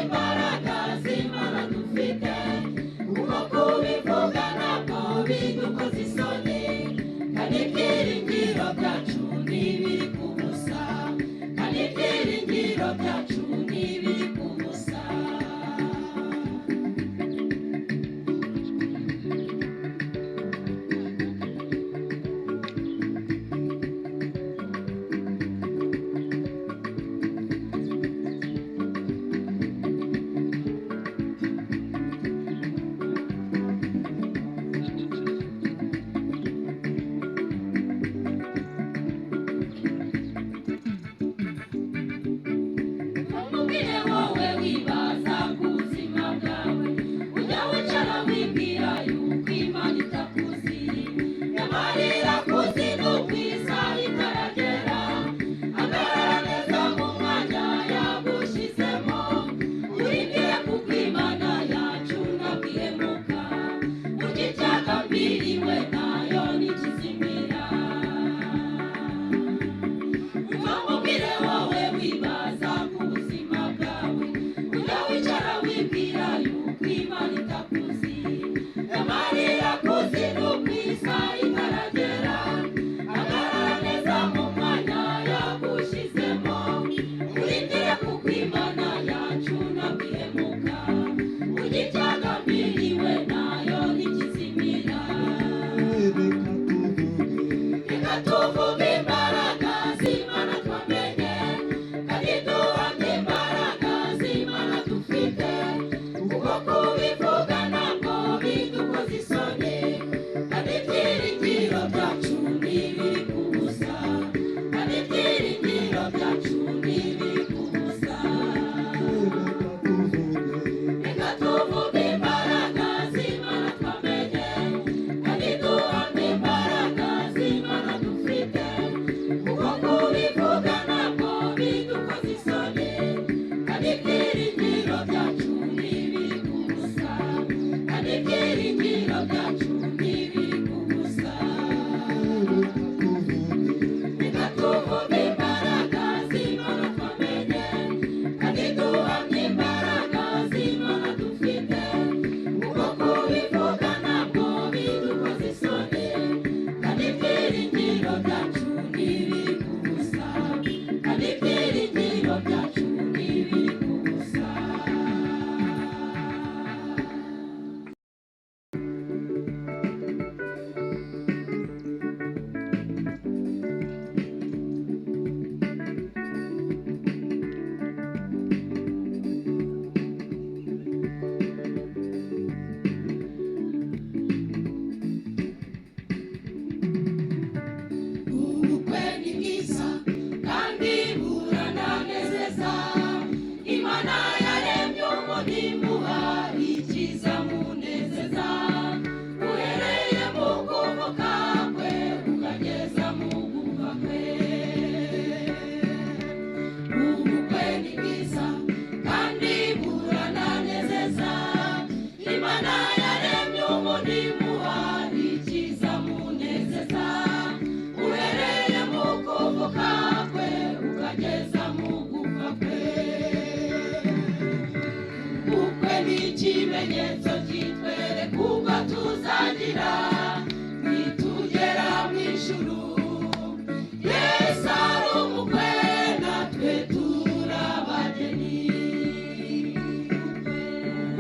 Imbaraga z'Imana dufite Ikimenyetso kitwereka ubwo tuzagira nitugera mu ijuru. Yesu ari umukwe natwe turi abageni.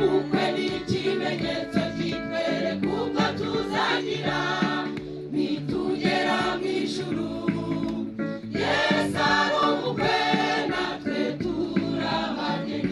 Ubukwe ni ikimenyetso kitwereka ubwo tuzagira nitugera mu ijuru. Yesu ari umukwe natwe turi abageni.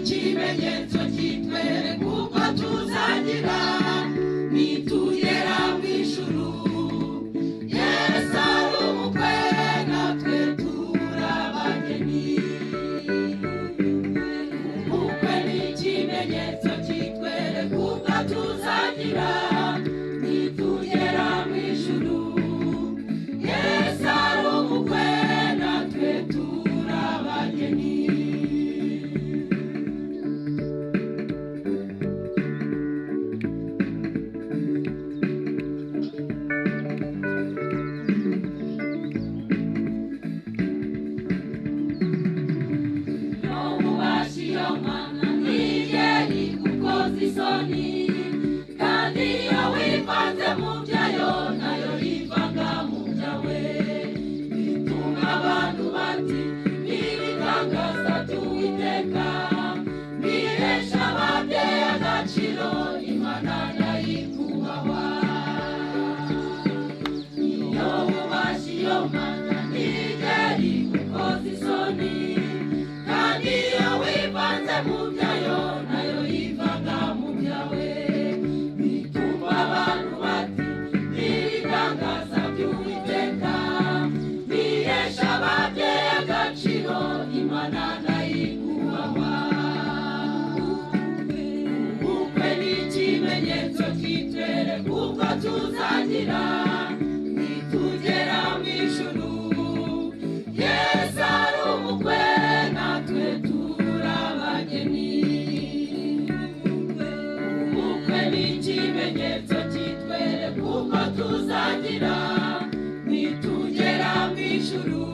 Ikimenyetso kitwereka ubwo tuzagira nitugera mu ijuru. Yesu ari umukwe natwe turi abageni. Ubukwe ni ikimenyetso kitwereka ubwo tuzagira nitugera mu ijuru. Yesu ari umukwe natwe turi abageni. Isoni kandi iyo wivanze mu byayo nayo yivanga mu byawe. Bituma abantu bati n'ibitangaza by'Uwiteka bihesha ababyeyi agaciro, Imana nayikubahwa. Iyo wubashye iyo Mana ntigera igukoza isoni, kandi iyo wivanze mu byayo nayo yivanga mu byawe. Bituma abantu bati n'ibitangaza by'Uwiteka bihesha ababyeyi agaciro, Imana nayikubahwa. Ubukwe ni ikimenyetso kitwereka ubwo tuzagira nitugera mu ijuru. Yesu ari umukwe natwe turi abageni. Ubukwe ni ikimenyetso kitwereka ubwo tuzagira nitugera mu ijuru.